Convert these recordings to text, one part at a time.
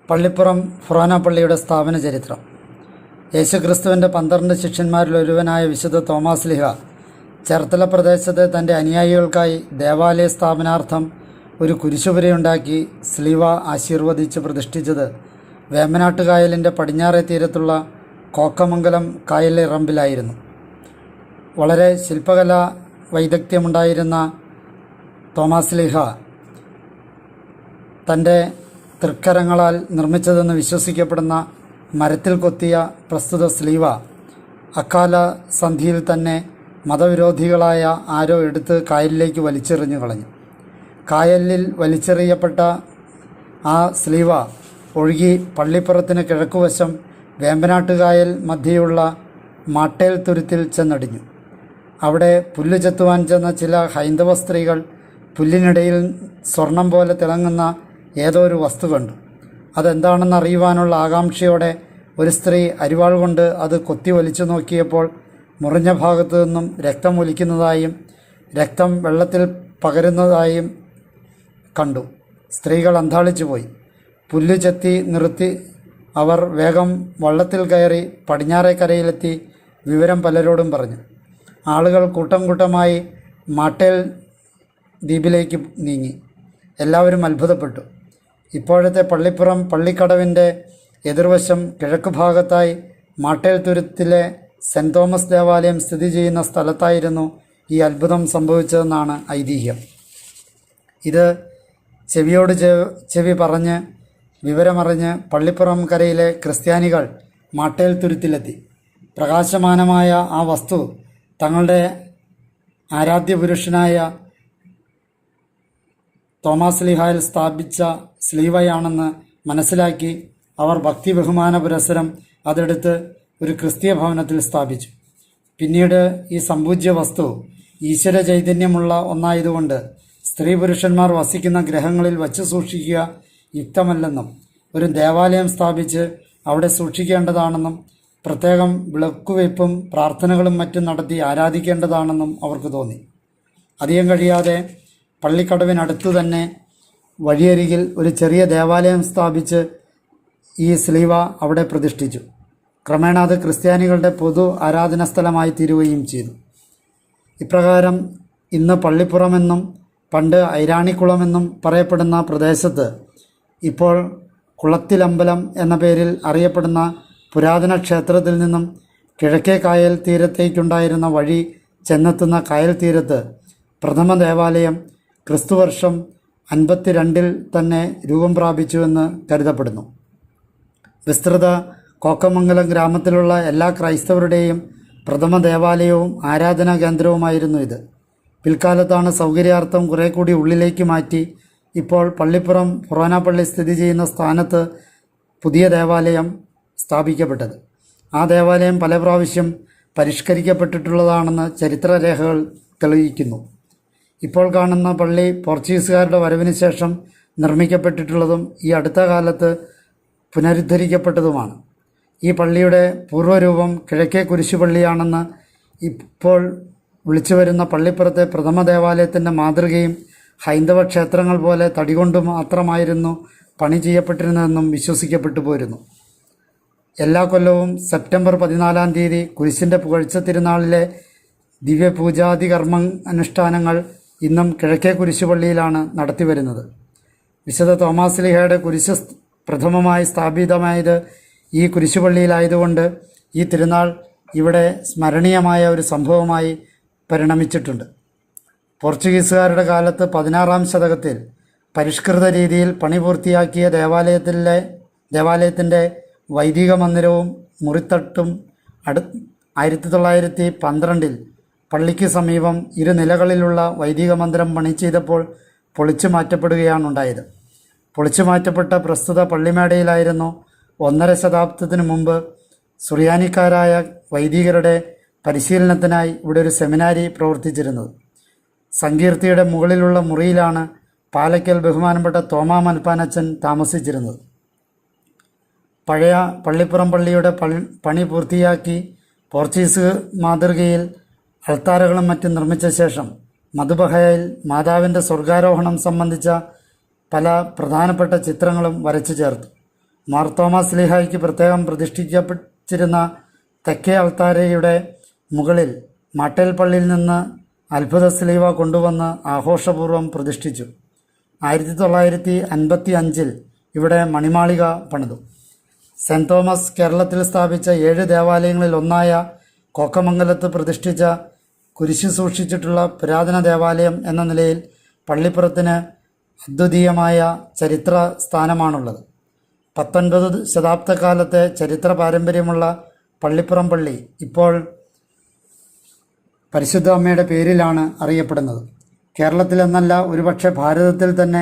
പള്ളിപ്പുറം ഫൊറോന പള്ളിയുടെ സ്ഥാപന ചരിത്രം. യേശുക്രിസ്തുവിൻ്റെ 12 ശിഷ്യന്മാരിൽ ഒരുവനായ വിശുദ്ധ തോമാസ് ലീഹ ചേർത്തല പ്രദേശത്തെ തൻ്റെ അനുയായികൾക്കായി ദേവാലയ സ്ഥാപനാർത്ഥം ഒരു കുരിശുപുരയുണ്ടാക്കി സ്ലീവ ആശീർവദിച്ച് പ്രതിഷ്ഠിച്ചത് വേമ്പനാട്ട് കായലിൻ്റെ പടിഞ്ഞാറേ തീരത്തുള്ള കോക്കമംഗലം കായലിറമ്പിലായിരുന്നു. വളരെ ശില്പകലാ വൈദഗ്ധ്യമുണ്ടായിരുന്ന തോമാസ് ലീഹ തൻ്റെ തൃക്കരങ്ങളാൽ നിർമ്മിച്ചതെന്ന് വിശ്വസിക്കപ്പെടുന്ന മരത്തിൽ കൊത്തിയ പ്രസ്തുത സ്ലീവ അക്കാല സന്ധിയിൽ തന്നെ മതവിരോധികളായ ആരോ എടുത്ത് കായലിലേക്ക് വലിച്ചെറിഞ്ഞു കളഞ്ഞു. കായലിൽ വലിച്ചെറിയപ്പെട്ട ആ സ്ലീവ ഒഴുകി പള്ളിപ്പുറത്തിന് കിഴക്കുവശം വേമ്പനാട്ടുകായൽ മധ്യയുള്ള മാട്ടേൽ തുരുത്തിൽ ചെന്നടിഞ്ഞു. അവിടെ പുല്ല് ചെത്തുവാൻ ചെന്ന ചില ഹൈന്ദവ സ്ത്രീകൾ പുല്ലിനിടയിൽ സ്വർണം പോലെ തിളങ്ങുന്ന ഏതോ ഒരു വസ്തു കണ്ടു. അതെന്താണെന്ന് അറിയുവാനുള്ള ആകാംക്ഷയോടെ ഒരു സ്ത്രീ അരിവാൾ കൊണ്ട് അത് കൊത്തി വലിച്ചു നോക്കിയപ്പോൾ മുറിഞ്ഞ ഭാഗത്തു നിന്നും രക്തം ഒലിക്കുന്നതായും രക്തം വെള്ളത്തിൽ പകരുന്നതായും കണ്ടു. സ്ത്രീകൾ അന്ധാളിച്ചു പോയി. പുല്ല് ചെത്തി നിർത്തി അവർ വേഗം വള്ളത്തിൽ കയറി പടിഞ്ഞാറേ കരയിലെത്തി വിവരം പലരോടും പറഞ്ഞു. ആളുകൾ കൂട്ടം കൂട്ടമായി മാട്ടേൽ ദ്വീപിലേക്ക് നീങ്ങി. എല്ലാവരും അത്ഭുതപ്പെട്ടു. ഇപ്പോഴത്തെ പള്ളിപ്പുറം പള്ളിക്കടവിൻ്റെ എതിർവശം കിഴക്ക് ഭാഗത്തായി മാട്ടേൽ തുരുത്തിലെ സെൻറ് തോമസ് ദേവാലയം സ്ഥിതി ചെയ്യുന്ന സ്ഥലത്തായിരുന്നു ഈ അത്ഭുതം സംഭവിച്ചതെന്നാണ് ഐതിഹ്യം. ഇത് ചെവിയോട് ചെവി പറഞ്ഞ് വിവരമറിഞ്ഞ് പള്ളിപ്പുറം കരയിലെ ക്രിസ്ത്യാനികൾ മാട്ടേൽ തുരുത്തിലെത്തി. പ്രകാശമാനമായ ആ വസ്തു തങ്ങളുടെ ആരാധ്യപുരുഷനായ തോമാസ് ലീഹായിൽ സ്ഥാപിച്ച സ്ലീവയാണെന്ന് മനസ്സിലാക്കി അവർ ഭക്തി ബഹുമാന പുരസ്സരം അതെടുത്ത് ഒരു ക്രിസ്തീയ ഭവനത്തിൽ സ്ഥാപിച്ചു. പിന്നീട് ഈ സമ്പൂജ്യ വസ്തു ഈശ്വര ചൈതന്യമുള്ള ഒന്നായതുകൊണ്ട് സ്ത്രീ പുരുഷന്മാർ വസിക്കുന്ന ഗ്രഹങ്ങളിൽ വച്ച് സൂക്ഷിക്കുക യുക്തമല്ലെന്നും ഒരു ദേവാലയം സ്ഥാപിച്ച് അവിടെ സൂക്ഷിക്കേണ്ടതാണെന്നും പ്രത്യേകം വിളക്കുവയ്പും പ്രാർത്ഥനകളും മറ്റും നടത്തി ആരാധിക്കേണ്ടതാണെന്നും അവർക്ക് തോന്നി. അധികം കഴിയാതെ പള്ളിക്കടവിനടുത്തു തന്നെ വഴിയരികിൽ ഒരു ചെറിയ ദേവാലയം സ്ഥാപിച്ച് ഈ സ്ലീവ അവിടെ പ്രതിഷ്ഠിച്ചു. ക്രമേണ അത് ക്രിസ്ത്യാനികളുടെ പൊതു ആരാധനാ സ്ഥലമായി തീരുകയും ചെയ്തു. ഇപ്രകാരം ഇന്ന് പള്ളിപ്പുറമെന്നും പണ്ട് ഐരാണിക്കുളമെന്നും പറയപ്പെടുന്ന പ്രദേശത്ത് ഇപ്പോൾ കുളത്തിലമ്പലം എന്ന പേരിൽ അറിയപ്പെടുന്ന പുരാതന ക്ഷേത്രത്തിൽ നിന്നും കിഴക്കേ കായൽ തീരത്തേക്കുണ്ടായിരുന്ന വഴി ചെന്നെത്തുന്ന കായൽ തീരത്ത് പ്രഥമ ദേവാലയം ക്രിസ്തുവർഷം 52 തന്നെ രൂപം പ്രാപിച്ചുവെന്ന് കരുതപ്പെടുന്നു. വിസ്തൃത കോക്കമംഗലം ഗ്രാമത്തിലുള്ള എല്ലാ ക്രൈസ്തവരുടെയും പ്രഥമ ദേവാലയവും ആരാധനാ കേന്ദ്രവുമായിരുന്നു ഇത്. പിൽക്കാലത്താണ് സൗകര്യാർത്ഥം കുറെ കൂടി ഉള്ളിലേക്ക് മാറ്റി ഇപ്പോൾ പള്ളിപ്പുറം ഫൊറോന പള്ളി സ്ഥിതി ചെയ്യുന്ന സ്ഥാനത്ത് പുതിയ ദേവാലയം സ്ഥാപിക്കപ്പെട്ടത്. ആ ദേവാലയം പല പ്രാവശ്യം പരിഷ്കരിക്കപ്പെട്ടിട്ടുള്ളതാണെന്ന് ചരിത്രരേഖകൾ തെളിയിക്കുന്നു. ഇപ്പോൾ കാണുന്ന പള്ളി പോർച്ചുഗീസുകാരുടെ വരവിന് ശേഷം നിർമ്മിക്കപ്പെട്ടിട്ടുള്ളതും ഈ അടുത്ത കാലത്ത് പുനരുദ്ധരിക്കപ്പെട്ടതുമാണ്. ഈ പള്ളിയുടെ പൂർവ്വരൂപം കിഴക്കേ കുരിശുപള്ളിയാണെന്ന് ഇപ്പോൾ വിളിച്ചുവരുന്ന പള്ളിപ്പുറത്തെ പ്രഥമ ദേവാലയത്തിൻ്റെ മാതൃകയും ഹൈന്ദവ ക്ഷേത്രങ്ങൾ പോലെ തടികൊണ്ട് മാത്രമായിരുന്നു പണി ചെയ്യപ്പെട്ടിരുന്നതെന്നും വിശ്വസിക്കപ്പെട്ടു പോരുന്നു. എല്ലാ കൊല്ലവും സെപ്റ്റംബർ 14-ാം തീയതി കുരിശിൻ്റെ പുകഴ്ച തിരുനാളിലെ ദിവ്യപൂജാതി കർമ്മ അനുഷ്ഠാനങ്ങൾ ഇന്നും കിഴക്കേ കുരിശുപള്ളിയിലാണ് നടത്തിവരുന്നത്. വിശുദ്ധ തോമാസ് ലീഹയുടെ കുരിശ് പ്രഥമമായി സ്ഥാപിതമായത് ഈ കുരിശുപള്ളിയിലായതുകൊണ്ട് ഈ തിരുനാൾ ഇവിടെ സ്മരണീയമായ ഒരു സംഭവമായി പരിണമിച്ചിട്ടുണ്ട്. പോർച്ചുഗീസുകാരുടെ കാലത്ത് 16-ാം ശതകത്തിൽ പരിഷ്കൃത രീതിയിൽ പണി പൂർത്തിയാക്കിയ ദേവാലയത്തിൻ്റെ വൈദിക മന്ദിരവും മുറിത്തട്ടും 1912 പള്ളിക്ക് സമീപം ഇരുനിലകളിലുള്ള വൈദിക മന്ദിരം പണി ചെയ്തപ്പോൾ പൊളിച്ചു മാറ്റപ്പെടുകയാണുണ്ടായത്. പൊളിച്ചു മാറ്റപ്പെട്ട പ്രസ്തുത പള്ളിമേടയിലായിരുന്നു 1.5 ശതാബ്ദത്തിനു മുമ്പ് സുറിയാനിക്കാരായ വൈദികരുടെ പരിശീലനത്തിനായി ഇവിടെ ഒരു സെമിനാരി പ്രവർത്തിച്ചിരുന്നത്. സങ്കീർത്തിയുടെ മുകളിലുള്ള മുറിയിലാണ് പാലക്കൽ ബഹുമാനപ്പെട്ട തോമാ മൽപ്പാനച്ചൻ താമസിച്ചിരുന്നത്. പഴയ പള്ളിപ്പുറം പള്ളിയുടെ പണി പൂർത്തിയാക്കി പോർച്ചുഗീസ് മാതൃകയിൽ അൾത്താരകളും മറ്റും നിർമ്മിച്ച ശേഷം മധുബഹയിൽ മാതാവിൻ്റെ സ്വർഗാരോഹണം സംബന്ധിച്ച പല പ്രധാനപ്പെട്ട ചിത്രങ്ങളും വരച്ചു ചേർത്തു. മാർ തോമസ് ലീഹായ്ക്ക് പ്രത്യേകം പ്രതിഷ്ഠിക്കപ്പെട്ടിരുന്ന തെക്കേ അൾത്താരയുടെ മുകളിൽ മാട്ടേൽ പള്ളിയിൽ നിന്ന് അത്ഭുത സ്ലീവ കൊണ്ടുവന്ന് ആഘോഷപൂർവ്വം പ്രതിഷ്ഠിച്ചു. 1955 ഇവിടെ മണിമാളിക പണിതു. സെൻറ് തോമസ് കേരളത്തിൽ സ്ഥാപിച്ച 7 ദേവാലയങ്ങളിൽ ഒന്നായ കോക്കമംഗലത്ത് പ്രതിഷ്ഠിച്ച കുരിശ് സൂക്ഷിച്ചിട്ടുള്ള പുരാതന ദേവാലയം എന്ന നിലയിൽ പള്ളിപ്പുറത്തിന് അദ്വിതീയമായ ചരിത്ര സ്ഥാനമാണുള്ളത്. 19 ശതാബ്ദക്കാലത്തെ ചരിത്ര പാരമ്പര്യമുള്ള പള്ളിപ്പുറം പള്ളി ഇപ്പോൾ പരിശുദ്ധ അമ്മയുടെ പേരിലാണ് അറിയപ്പെടുന്നത്. കേരളത്തിലെന്നല്ല, ഒരുപക്ഷെ ഭാരതത്തിൽ തന്നെ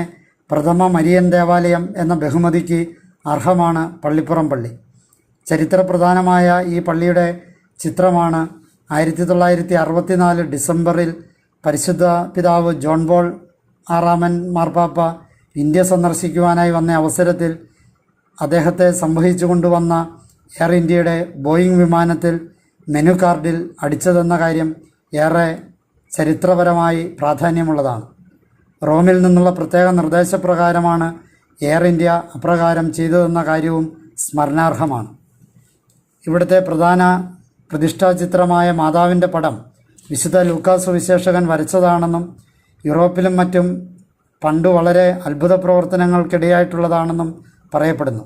പ്രഥമ മരിയൻ ദേവാലയം എന്ന ബഹുമതിക്ക് അർഹമാണ് പള്ളിപ്പുറം പള്ളി. ചരിത്രപ്രധാനമായ ഈ പള്ളിയുടെ ചിത്രമാണ് 1964 ഡിസംബറിൽ പരിശുദ്ധ പിതാവ് ജോൺ പോൾ ആറാമൻ മാർപ്പാപ്പ ഇന്ത്യ സന്ദർശിക്കുവാനായി വന്ന അവസരത്തിൽ അദ്ദേഹത്തെ സംവഹിച്ചു കൊണ്ടുവന്ന എയർ ഇന്ത്യയുടെ ബോയിങ് വിമാനത്തിൽ മെനു കാർഡിൽ അടിച്ചതെന്ന കാര്യം ഏറെ ചരിത്രപരമായി പ്രാധാന്യമുള്ളതാണ്. റോമിൽ നിന്നുള്ള പ്രത്യേക നിർദ്ദേശപ്രകാരമാണ് എയർ ഇന്ത്യ അപ്രകാരം ചെയ്തതെന്ന കാര്യവും സ്മരണാർഹമാണ്. ഇവിടുത്തെ പ്രധാന പ്രതിഷ്ഠാചിത്രമായ മാതാവിൻ്റെ പടം വിശുദ്ധ ലൂക്കാസ് സുവിശേഷകൻ വരച്ചതാണെന്നും യൂറോപ്പിലും മറ്റും പണ്ട് വളരെ അത്ഭുത പ്രവർത്തനങ്ങൾക്കിടയായിട്ടുള്ളതാണെന്നും പറയപ്പെടുന്നു.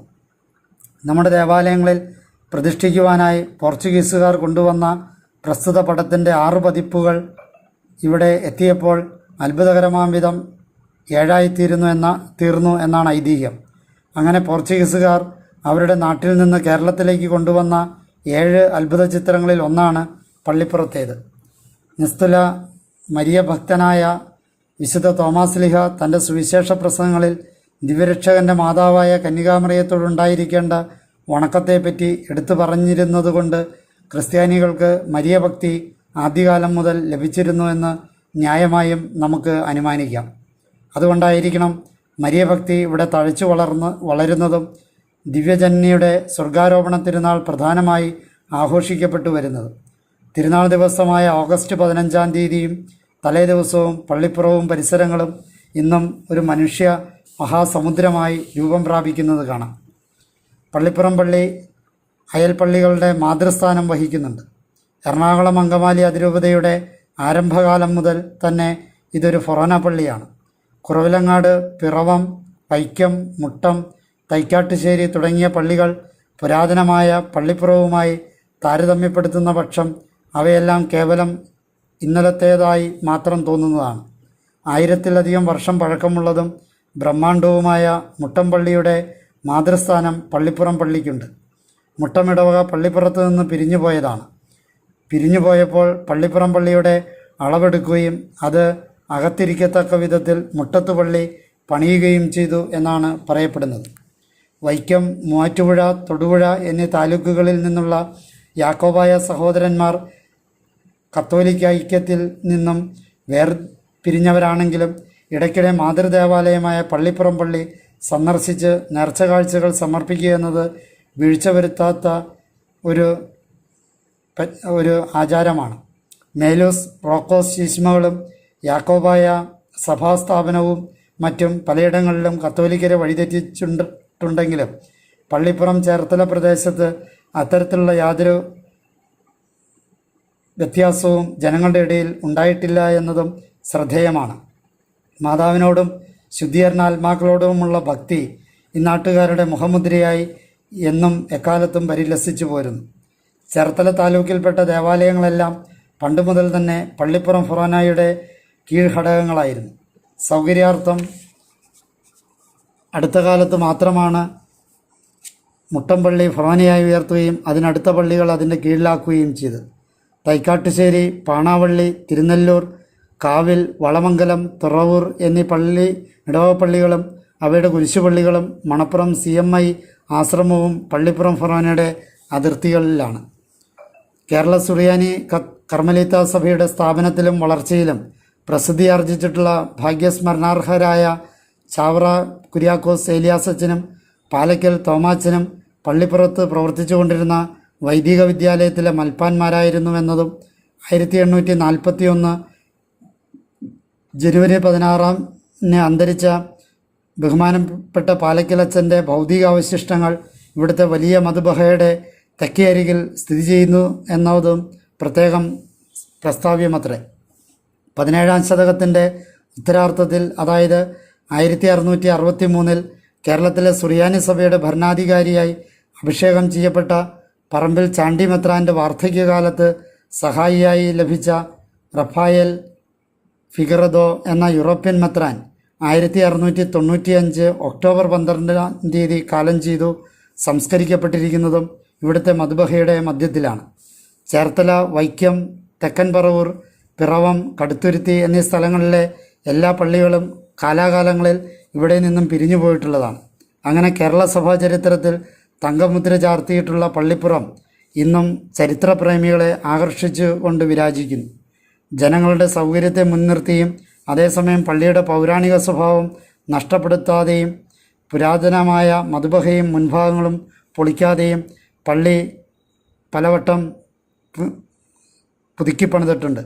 നമ്മുടെ ദേവാലയങ്ങളിൽ പ്രതിഷ്ഠിക്കുവാനായി പോർച്ചുഗീസുകാർ കൊണ്ടുവന്ന പ്രസ്തുത പടത്തിൻ്റെ 6 പതിപ്പുകൾ ഇവിടെ എത്തിയപ്പോൾ അത്ഭുതകരമാം വിധം 7 തീർന്നു എന്നാണ് ഐതിഹ്യം. അങ്ങനെ പോർച്ചുഗീസുകാർ അവരുടെ നാട്ടിൽ നിന്ന് കേരളത്തിലേക്ക് കൊണ്ടുവന്ന 7 അത്ഭുത ചിത്രങ്ങളിൽ ഒന്നാണ് പള്ളിപ്പുറത്തേത്. നിസ്തുല മരിയ ഭക്തനായ വിശുദ്ധ തോമാസ് ലീഹ തൻ്റെ സുവിശേഷ പ്രസംഗങ്ങളിൽ ദിവ്യരക്ഷകൻ്റെ മാതാവായ കന്യകാമറിയത്തോടുണ്ടായിരിക്കേണ്ട വണക്കത്തെപ്പറ്റി എടുത്തു പറഞ്ഞിരുന്നതുകൊണ്ട് ക്രിസ്ത്യാനികൾക്ക് മരിയ ഭക്തി ആദ്യകാലം മുതൽ ലഭിച്ചിരുന്നുവെന്ന് ന്യായമായും നമുക്ക് അനുമാനിക്കാം. അതുകൊണ്ടായിരിക്കണം മരിയ ഭക്തി ഇവിടെ തഴച്ചു വളരുന്നതും ദിവ്യജനനിയുടെ സ്വർഗാരോപണ തിരുനാൾ പ്രധാനമായി ആഘോഷിക്കപ്പെട്ടു വരുന്നത്. തിരുനാൾ ദിവസമായ ഓഗസ്റ്റ് 15-ാം തീയതിയും തലേ ദിവസവും പള്ളിപ്പുറവും പരിസരങ്ങളും ഇന്നും ഒരു മനുഷ്യ മഹാസമുദ്രമായി രൂപം പ്രാപിക്കുന്നത് കാണാം. പള്ളിപ്പുറം പള്ളി അയൽപ്പള്ളികളുടെ മാതൃസ്ഥാനം വഹിക്കുന്നുണ്ട്. എറണാകുളം അങ്കമാലി അതിരൂപതയുടെ ആരംഭകാലം മുതൽ തന്നെ ഇതൊരു ഫൊറോന പള്ളിയാണ്. കുറവിലങ്ങാട്, പിറവം, വൈക്കം, മുട്ടം, തൈക്കാട്ടുശ്ശേരി തുടങ്ങിയ പള്ളികൾ പുരാതനമായ പള്ളിപ്പുറവുമായി താരതമ്യപ്പെടുത്തുന്ന പക്ഷം അവയെല്ലാം കേവലം ഇന്നലത്തേതായി മാത്രം തോന്നുന്നതാണ്. 1000-ലധികം വർഷം പഴക്കമുള്ളതും ബ്രഹ്മാണ്ഡവുമായ മുട്ടം പള്ളിയുടെ മാതൃസ്ഥാനം പള്ളിപ്പുറം പള്ളിക്കുണ്ട്. മുട്ടമിടവക പള്ളിപ്പുറത്ത് നിന്ന് പിരിഞ്ഞുപോയതാണ്. പിരിഞ്ഞുപോയപ്പോൾ പള്ളിപ്പുറം പള്ളിയുടെ അളവെടുക്കുകയും അത് അകത്തിരിക്കത്തക്ക വിധത്തിൽ മുട്ടത്ത് പള്ളി പണിയുകയും ചെയ്തു എന്നാണ് പറയപ്പെടുന്നത്. വൈക്കം, മൂവാറ്റുപുഴ, തൊടുപുഴ എന്നീ താലൂക്കുകളിൽ നിന്നുള്ള യാക്കോബായ സഹോദരന്മാർ കത്തോലിക്ക ഐക്യത്തിൽ നിന്നും വേർപിരിഞ്ഞവരാണെങ്കിലും ഇടയ്ക്കിടെ മാതൃദേവാലയമായ പള്ളിപ്പുറം പള്ളി സന്ദർശിച്ച് നേർച്ച കാഴ്ചകൾ സമർപ്പിക്കുക എന്നത് വീഴ്ച വരുത്താത്ത ഒരു ആചാരമാണ്. മേലൂസ്, റോക്കോസ് ശീശ്മകളും യാക്കോബായ സഭാസ്ഥാപനവും മറ്റും പലയിടങ്ങളിലും കത്തോലിക്കരെ വഴിതെറ്റിച്ചിട്ടുണ്ടെങ്കിലും പള്ളിപ്പുറം ചേർത്തല പ്രദേശത്ത് അത്തരത്തിലുള്ള യാതൊരു വ്യത്യാസവും ജനങ്ങളുടെ ഇടയിൽ ഉണ്ടായിട്ടില്ല എന്നതും ശ്രദ്ധേയമാണ്. മാതാവിനോടും ശുദ്ധീകരണ ആത്മാക്കളോടുമുള്ള ഭക്തി ഇന്നാട്ടുകാരുടെ മുഖമുദ്രയായി എന്നും എക്കാലത്തും പരിലസിച്ചു പോരുന്നു. ചേർത്തല താലൂക്കിൽപ്പെട്ട ദേവാലയങ്ങളെല്ലാം പണ്ട് മുതൽ തന്നെ പള്ളിപ്പുറം ഫൊറോനയുടെ കീഴ്ഘടകങ്ങളായിരുന്നു. സൗകര്യാർത്ഥം അടുത്ത കാലത്ത് മാത്രമാണ് മുട്ടംപള്ളി ഫൊറോനയായി ഉയർത്തുകയും അതിനടുത്ത പള്ളികൾ അതിൻ്റെ കീഴിലാക്കുകയും ചെയ്തു. തൈക്കാട്ടുശ്ശേരി, പാണാവള്ളി, തിരുനെല്ലൂർ, കാവിൽ, വളമംഗലം, തുറവൂർ എന്നീ ഇടവപ്പള്ളികളും അവയുടെ കുരിശുപള്ളികളും മണപ്പുറം CMI ആശ്രമവും പള്ളിപ്പുറം ഫൊറോനയുടെ അതിർത്തികളിലാണ്. കേരള സുറിയാനി കർമ്മലീത്ത സഭയുടെ സ്ഥാപനത്തിലും വളർച്ചയിലും പ്രസിദ്ധിയാർജിച്ചിട്ടുള്ള ഭാഗ്യസ്മരണാർഹരായ ചാവറ കുര്യാക്കോസ് ഏലിയാസച്ചനും പാലക്കൽ തോമാച്ചനും പള്ളിപ്പുറത്ത് പ്രവർത്തിച്ചുകൊണ്ടിരുന്ന വൈദിക വിദ്യാലയത്തിലെ മൽപ്പാന്മാരായിരുന്നുവെന്നതും 1841 ജനുവരി 16 അന്തരിച്ച ബഹുമാനപ്പെട്ട പാലക്കലച്ചൻ്റെ ഭൗതികാവശിഷ്ടങ്ങൾ ഇവിടുത്തെ വലിയ മധുബഹയുടെ തെക്കേ അരികിൽ സ്ഥിതി ചെയ്യുന്നു എന്നതും പ്രത്യേകം പ്രസ്താവ്യമത്രേ. 17-ാം ശതകത്തിൻ്റെ ഉത്തരാർദ്ധത്തിൽ, അതായത് 1663 കേരളത്തിലെ സുറിയാനി സഭയുടെ ഭരണാധികാരിയായി അഭിഷേകം ചെയ്യപ്പെട്ട പറമ്പിൽ ചാണ്ടി മെത്രാൻ്റെ വാർദ്ധക്യകാലത്ത് സഹായിയായി ലഭിച്ച റഫായേൽ ഫിഗറദോ എന്ന യൂറോപ്യൻ മെത്രാൻ 1695 ഒക്ടോബർ 12-ാം തീയതി കാലം ചെയ്തു സംസ്കരിക്കപ്പെട്ടിരിക്കുന്നതും ഇവിടുത്തെ മധുബഹയുടെ മധ്യത്തിലാണ്. ചേർത്തല, വൈക്കം, തെക്കൻ പറവൂർ, പിറവം, കടുത്തുരുത്തി എന്നീ സ്ഥലങ്ങളിലെ എല്ലാ പള്ളികളും കാലാകാലങ്ങളിൽ ഇവിടെ നിന്നും പിരിഞ്ഞു പോയിട്ടുള്ളതാണ്. അങ്ങനെ കേരള സഭാ ചരിത്രത്തിൽ തങ്കമുദ്ര ചാർത്തിയിട്ടുള്ള പള്ളിപ്പുറം ഇന്നും ചരിത്രപ്രേമികളെ ആകർഷിച്ചു കൊണ്ട് വിരാജിക്കുന്നു. ജനങ്ങളുടെ സൗകര്യത്തെ മുൻനിർത്തിയും അതേസമയം പള്ളിയുടെ പൗരാണിക സ്വഭാവം നഷ്ടപ്പെടുത്താതെയും പുരാതനമായ മധുബഹയും മുൻഭാഗങ്ങളും പൊളിക്കാതെയും പള്ളി പലവട്ടം പുതുക്കി പണിതിട്ടുണ്ട്.